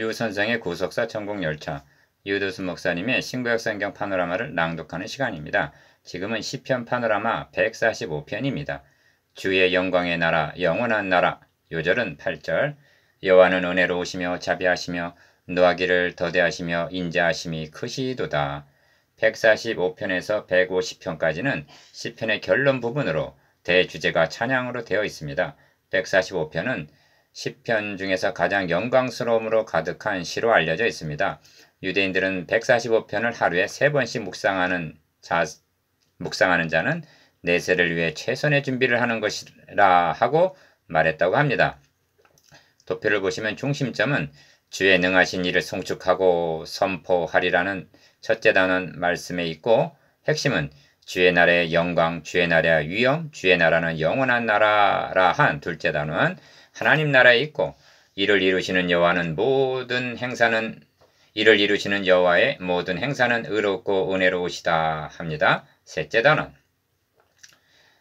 유선생의 구속사 천국열차, 유도순 목사님의 신구약 성경 파노라마를 낭독하는 시간입니다. 지금은 시편 파노라마 145편입니다. 주의 영광의 나라, 영원한 나라. 요절은 8절. 여호와는 은혜로우시며 자비하시며 노하기를 더대하시며 인자하심이 크시도다. 145편에서 150편까지는 시편의 결론 부분으로 대주제가 찬양으로 되어 있습니다. 145편은 시편 중에서 가장 영광스러움으로 가득한 시로 알려져 있습니다. 유대인들은 145편을 하루에 3번씩 묵상하는 자는 내세를 위해 최선의 준비를 하는 것이라 하고 말했다고 합니다. 도표를 보시면 중심점은 주의 능하신 일을 송축하고 선포하리라는 첫째 단원 말씀에 있고, 핵심은 주의 나라의 영광, 주의 나라의 위엄, 주의 나라는 영원한 나라라 한 둘째 단원 하나님 나라에 있고, 이를 이루시는 여호와의 모든 행사는 의롭고 은혜로우시다 합니다. 셋째 단원.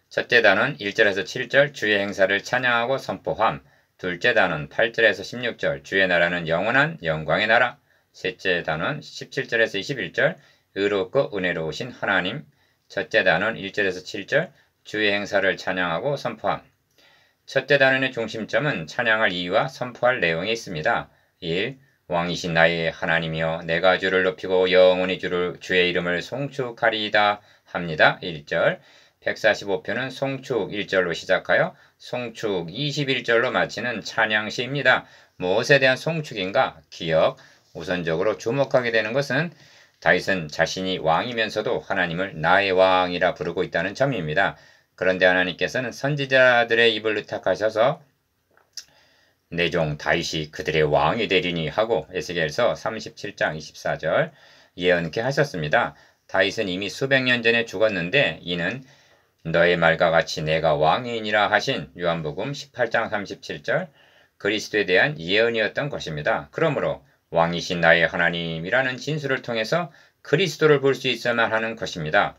첫째 단원 1절에서 7절 주의 행사를 찬양하고 선포함. 둘째 단원 8절에서 16절 주의 나라는 영원한 영광의 나라. 셋째 단원 17절에서 21절 의롭고 은혜로우신 하나님. 첫째 단원 1절에서 7절 주의 행사를 찬양하고 선포함. 첫째 단원의 중심점은 찬양할 이유와 선포할 내용에 있습니다. 1. 왕이신 나의 하나님이여 내가 주를 높이고 영원히 주의 이름을 송축하리이다 합니다. 1절. 145편은 송축 1절로 시작하여 송축 21절로 마치는 찬양시입니다. 무엇에 대한 송축인가? 기억. 우선적으로 주목하게 되는 것은 다윗은 자신이 왕이면서도 하나님을 나의 왕이라 부르고 있다는 점입니다. 그런데 하나님께서는 선지자들의 입을 의탁하셔서 내 종 다윗이 그들의 왕이 되리니 하고 에스겔서 37장 24절 예언케 하셨습니다. 다윗은 이미 수백 년 전에 죽었는데 이는 너의 말과 같이 내가 왕이니라 하신 요한복음 18장 37절 그리스도에 대한 예언이었던 것입니다. 그러므로 왕이신 나의 하나님이라는 진술을 통해서 그리스도를 볼 수 있어야만 하는 것입니다.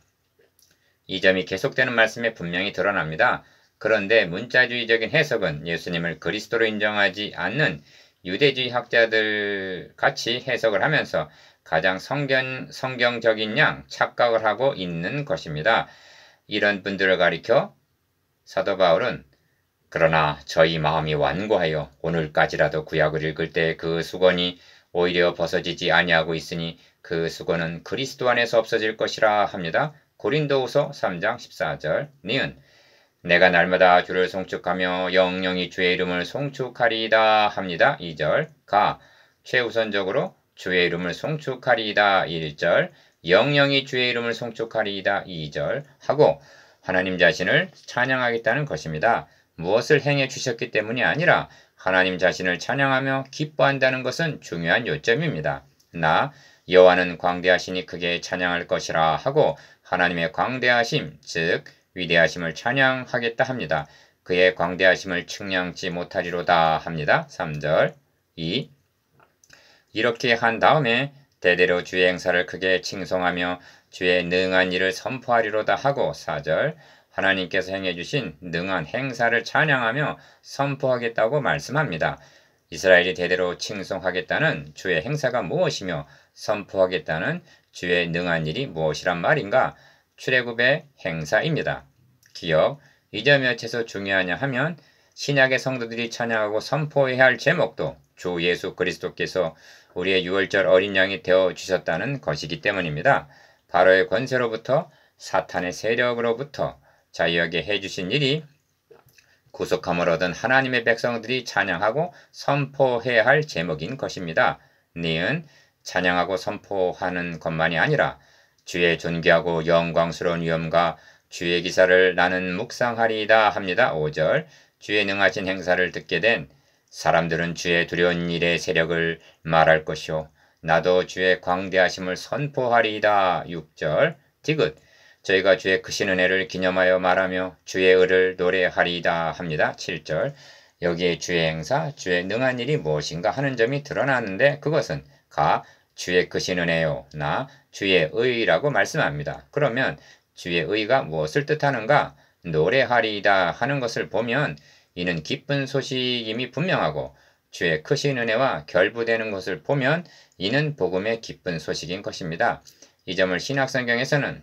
이 점이 계속되는 말씀에 분명히 드러납니다. 그런데 문자주의적인 해석은 예수님을 그리스도로 인정하지 않는 유대주의 학자들 같이 해석을 하면서 가장 성경적인 양 착각을 하고 있는 것입니다. 이런 분들을 가리켜 사도 바울은 그러나 저희 마음이 완고하여 오늘까지라도 구약을 읽을 때 그 수건이 오히려 벗어지지 아니하고 있으니 그 수건은 그리스도 안에서 없어질 것이라 합니다. 고린도후서 3장 14절 니은 내가 날마다 주를 송축하며 영영이 주의 이름을 송축하리이다 합니다. 2절 가 최우선적으로 주의 이름을 송축하리이다 1절 영영이 주의 이름을 송축하리이다 2절 하고 하나님 자신을 찬양하겠다는 것입니다. 무엇을 행해 주셨기 때문이 아니라 하나님 자신을 찬양하며 기뻐한다는 것은 중요한 요점입니다. 나 여호와는 광대하시니 크게 찬양할 것이라 하고 하나님의 광대하심 즉 위대하심을 찬양하겠다 합니다. 그의 광대하심을 측량치 못하리로다 합니다. 3절 2 이렇게 한 다음에 대대로 주의 행사를 크게 칭송하며 주의 능한 일을 선포하리로다 하고 4절 하나님께서 행해주신 능한 행사를 찬양하며 선포하겠다고 말씀합니다. 이스라엘이 대대로 칭송하겠다는 주의 행사가 무엇이며 선포하겠다는 주의 능한 일이 무엇이란 말인가? 출애굽의 행사입니다. 기억, 이 점이 어째서 중요하냐 하면 신약의 성도들이 찬양하고 선포해야 할 제목도 주 예수 그리스도께서 우리의 유월절 어린 양이 되어주셨다는 것이기 때문입니다. 바로의 권세로부터 사탄의 세력으로부터 자유하게 해주신 일이 구속함을 얻은 하나님의 백성들이 찬양하고 선포해야 할 제목인 것입니다. 니은 찬양하고 선포하는 것만이 아니라 주의 존귀하고 영광스러운 위엄과 주의 기사를 나는 묵상하리이다 합니다. 5절 주의 능하신 행사를 듣게 된 사람들은 주의 두려운 일의 세력을 말할 것이요 나도 주의 광대하심을 선포하리이다. 6절 디귿 저희가 주의 크신 은혜를 기념하여 말하며 주의 의를 노래하리이다 합니다. 7절 여기에 주의 행사, 주의 능한 일이 무엇인가 하는 점이 드러나는데 그것은 가 주의 크신 은혜요 나 주의 의라고 말씀합니다. 그러면 주의 의가 무엇을 뜻하는가? 노래하리이다 하는 것을 보면 이는 기쁜 소식임이 분명하고 주의 크신 은혜와 결부되는 것을 보면 이는 복음의 기쁜 소식인 것입니다. 이 점을 신약성경에서는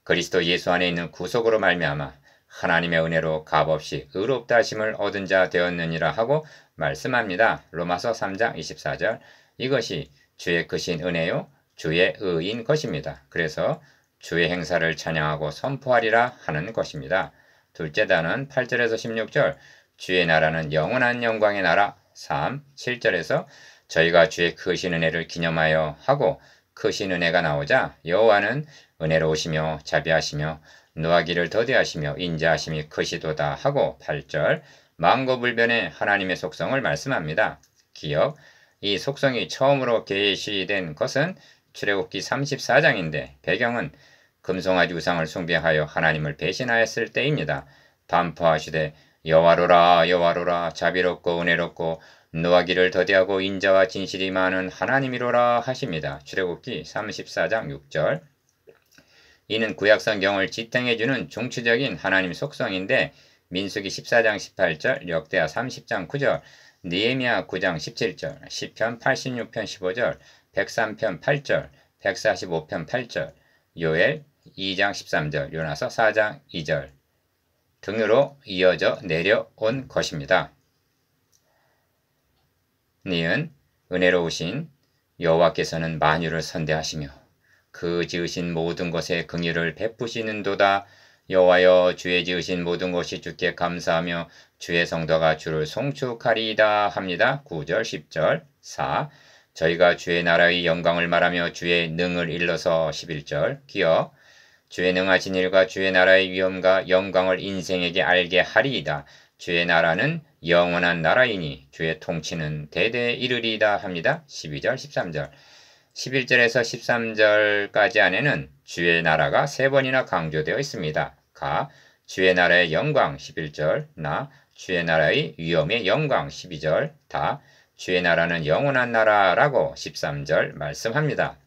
그리스도 예수 안에 있는 구속으로 말미암아 하나님의 은혜로 값없이 의롭다 하심을 얻은 자 되었느니라 하고 말씀합니다. 로마서 3장 24절. 이것이 주의 크신 은혜요 주의 의인 것입니다. 그래서 주의 행사를 찬양하고 선포하리라 하는 것입니다. 둘째 단은 8절에서 16절. 주의 나라는 영원한 영광의 나라. 3. 7절에서 저희가 주의 크신 은혜를 기념하여 하고 크신 은혜가 나오자 여호와는 은혜로우시며 자비하시며 노하기를 더디하시며 인자하심이 크시도다 하고 8절 만고불변의 하나님의 속성을 말씀합니다. 기억, 이 속성이 처음으로 계시된 것은 출애굽기 34장인데 배경은 금송아지 우상을 숭배하여 하나님을 배신하였을 때입니다. 반포하시되 여호와로라 여호와로라 자비롭고 은혜롭고 노하기를 더디하고 인자와 진실이 많은 하나님이로라 하십니다. 출애굽기 34장 6절. 이는 구약성경을 지탱해주는 중추적인 하나님 속성인데 민수기 14장 18절, 역대하 30장 9절, 느헤미야 9장 17절, 시편 86편 15절, 103편 8절, 145편 8절, 요엘 2장 13절, 요나서 4장 2절 등으로 이어져 내려온 것입니다. 니은 은혜로우신 여호와께서는 만유를 선대하시며 그 지으신 모든 것에 긍휼을 베푸시는도다. 여호와여 주의 지으신 모든 것이 주께 감사하며 주의 성도가 주를 송축하리이다 합니다. 9절 10절 4. 저희가 주의 나라의 영광을 말하며 주의 능을 일러서 11절 기억 주의 능하신 일과 주의 나라의 위엄과 영광을 인생에게 알게 하리이다. 주의 나라는 영원한 나라이니 주의 통치는 대대에 이르리이다 합니다. 12절 13절 11절에서 13절까지 안에는 주의 나라가 3번이나 강조되어 있습니다. 가 주의 나라의 영광 11절 나 주의 나라의 위엄의 영광 12절 다 주의 나라는 영원한 나라라고 13절 말씀합니다.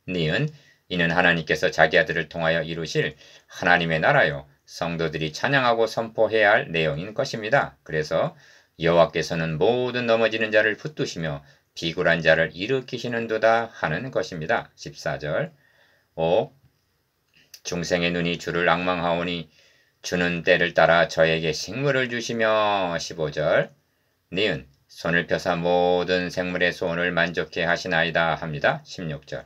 니은 이는 하나님께서 자기 아들을 통하여 이루실 하나님의 나라요 성도들이 찬양하고 선포해야 할 내용인 것입니다. 그래서 여호와께서는 모든 넘어지는 자를 붙드시며 비굴한 자를 일으키시는도다 하는 것입니다. 14절 5. 중생의 눈이 주를 앙망하오니 주는 때를 따라 저에게 식물을 주시며 15절 니은 손을 펴사 모든 생물의 소원을 만족해 하시나이다 합니다. 16절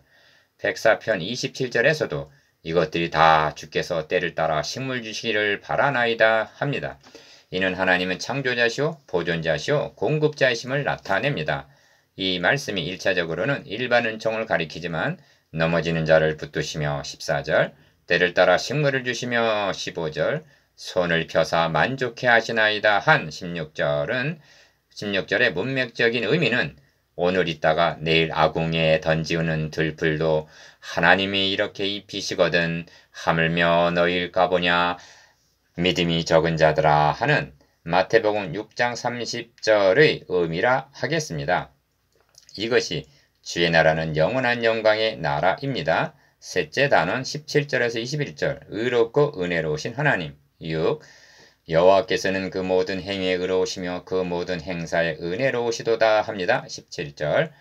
104편 27절에서도 이것들이 다 주께서 때를 따라 식물 주시기를 바라나이다 합니다. 이는 하나님은 창조자시오 보존자시오 공급자이심을 나타냅니다. 이 말씀이 1차적으로는 일반 은총을 가리키지만 넘어지는 자를 붙드시며 14절 때를 따라 식물을 주시며 15절 손을 펴사 만족해 하시나이다 한 16절의 문맥적인 의미는 오늘 있다가 내일 아궁이에 던지우는 들풀도 하나님이 이렇게 입히시거든 하물며 너희일까 보냐 믿음이 적은 자들아 하는 마태복음 6장 30절의 의미라 하겠습니다. 이것이 주의 나라는 영원한 영광의 나라입니다. 셋째 단원 17절에서 21절 의롭고 은혜로우신 하나님 6. 여호와께서는 그 모든 행위에 의로우시며 그 모든 행사에 은혜로우시도다 합니다. 17절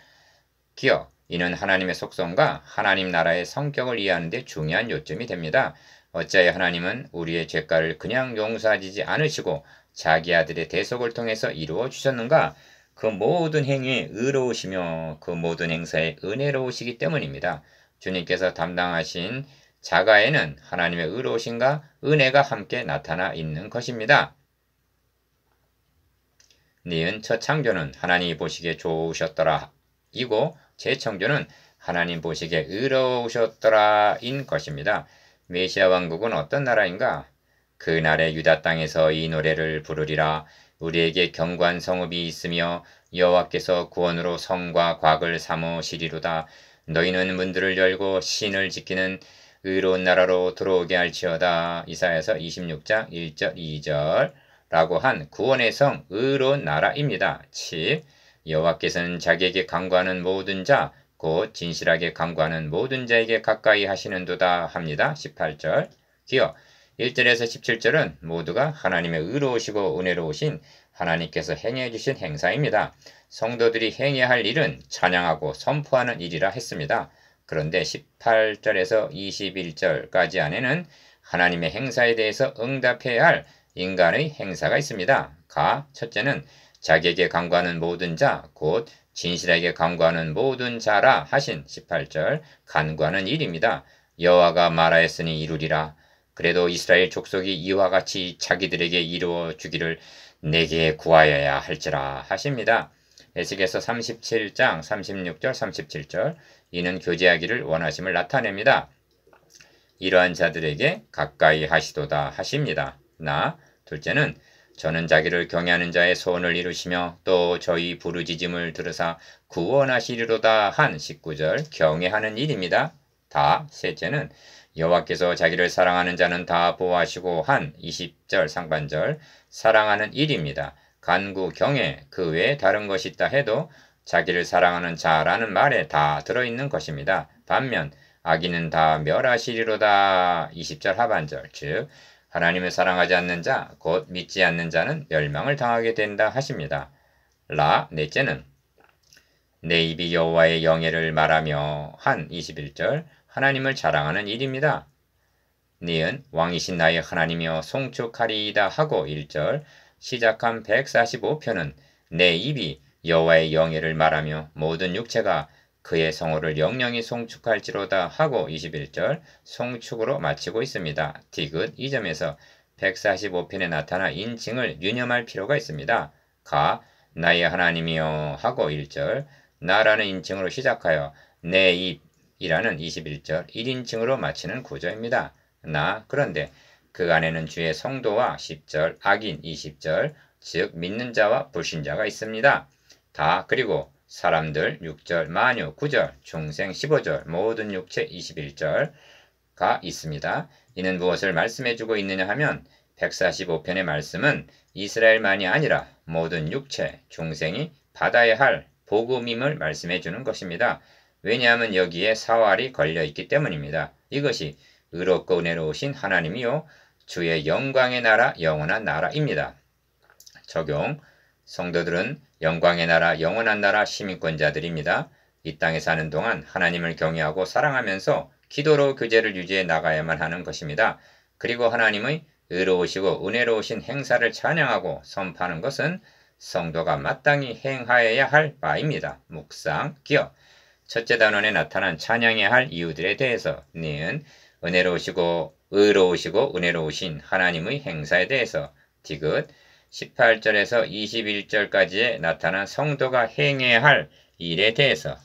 기억 이는 하나님의 속성과 하나님 나라의 성격을 이해하는 데 중요한 요점이 됩니다. 어찌하여 하나님은 우리의 죄가를 그냥 용서하지 않으시고 자기 아들의 대속을 통해서 이루어 주셨는가? 그 모든 행위에 의로우시며 그 모든 행사에 은혜로우시기 때문입니다. 주님께서 담당하신 자가에는 하나님의 의로우심과 은혜가 함께 나타나 있는 것입니다. 니은 첫 창조는 하나님이 보시기에 좋으셨더라 이고 재창조는 하나님 보시기에 의로우셨더라 인 것입니다. 메시아 왕국은 어떤 나라인가? 그날의 유다 땅에서 이 노래를 부르리라. 우리에게 견고한 성읍이 있으며 여호와께서 구원으로 성과 곽을 삼으시리로다. 너희는 문들을 열고 신을 지키는 의로운 나라로 들어오게 할지어다. 이사야서 26장 1절 2절 라고 한 구원의 성 의로운 나라입니다. 7. 여호와께서는 자기에게 간구하는 모든 자 곧 진실하게 간구하는 모든 자에게 가까이 하시는도다 합니다. 18절 기억 1절에서 17절은 모두가 하나님의 의로우시고 은혜로우신 하나님께서 행해 주신 행사입니다. 성도들이 행해야 할 일은 찬양하고 선포하는 일이라 했습니다. 그런데 18절에서 21절까지 안에는 하나님의 행사에 대해서 응답해야 할 인간의 행사가 있습니다. 첫째는 자기에게 간구하는 모든 자, 곧 진실하게 간구하는 모든 자라 하신 18절 간구하는 일입니다. 여호와가 말하였으니 이루리라. 그래도 이스라엘 족속이 이와 같이 자기들에게 이루어 주기를 내게 구하여야 할지라 하십니다. 에스겔서 37장 36절 37절 이는 교제하기를 원하심을 나타냅니다. 이러한 자들에게 가까이 하시도다 하십니다. 둘째는 저는 자기를 경외하는 자의 소원을 이루시며 또 저희 부르짖음을 들으사 구원하시리로다 한 19절 경외하는 일입니다. 셋째는 여호와께서 자기를 사랑하는 자는 다 보호하시고 한 20절 상반절 사랑하는 일입니다. 간구, 경외, 그 외에 다른 것이 있다 해도 자기를 사랑하는 자라는 말에 다 들어있는 것입니다. 반면 악인은 다 멸하시리로다 20절 하반절 즉 하나님을 사랑하지 않는 자, 곧 믿지 않는 자는 멸망을 당하게 된다 하십니다. 넷째는 내 입이 여호와의 영예를 말하며 한 21절 하나님을 자랑하는 일입니다. 니은 왕이신 나의 하나님이여 송축하리이다 하고 1절 시작한 145편은 내 입이 여호와의 영예를 말하며 모든 육체가 그의 성호를 영영히 송축할지로다 하고 21절 송축으로 마치고 있습니다. 디귿 이 점에서 145편에 나타나 인칭을 유념할 필요가 있습니다. 나의 하나님이여 하고 1절 나라는 인칭으로 시작하여 내 입이라는 21절 1인칭으로 마치는 구조입니다. 그런데 그 안에는 주의 성도와 10절 악인 20절 즉 믿는 자와 불신자가 있습니다. 그리고 사람들 6절, 만유 9절, 중생 15절, 모든 육체 21절가 있습니다. 이는 무엇을 말씀해주고 있느냐 하면 145편의 말씀은 이스라엘만이 아니라 모든 육체, 중생이 받아야 할 복음임을 말씀해주는 것입니다. 왜냐하면 여기에 사활이 걸려있기 때문입니다. 이것이 의롭고 은혜로우신 하나님이요 주의 영광의 나라, 영원한 나라입니다. 적용 성도들은 영광의 나라, 영원한 나라 시민권자들입니다. 이 땅에 사는 동안 하나님을 경외하고 사랑하면서 기도로 교제를 유지해 나가야만 하는 것입니다. 그리고 하나님의 의로우시고 은혜로우신 행사를 찬양하고 선포하는 것은 성도가 마땅히 행하여야 할 바입니다. 묵상, 기억. 첫째 단원에 나타난 찬양해야 할 이유들에 대해서 니은 은혜로우시고 의로우시고 은혜로우신 하나님의 행사에 대해서 디귿 18절에서 21절까지에 나타난 성도가 행해야 할 일에 대해서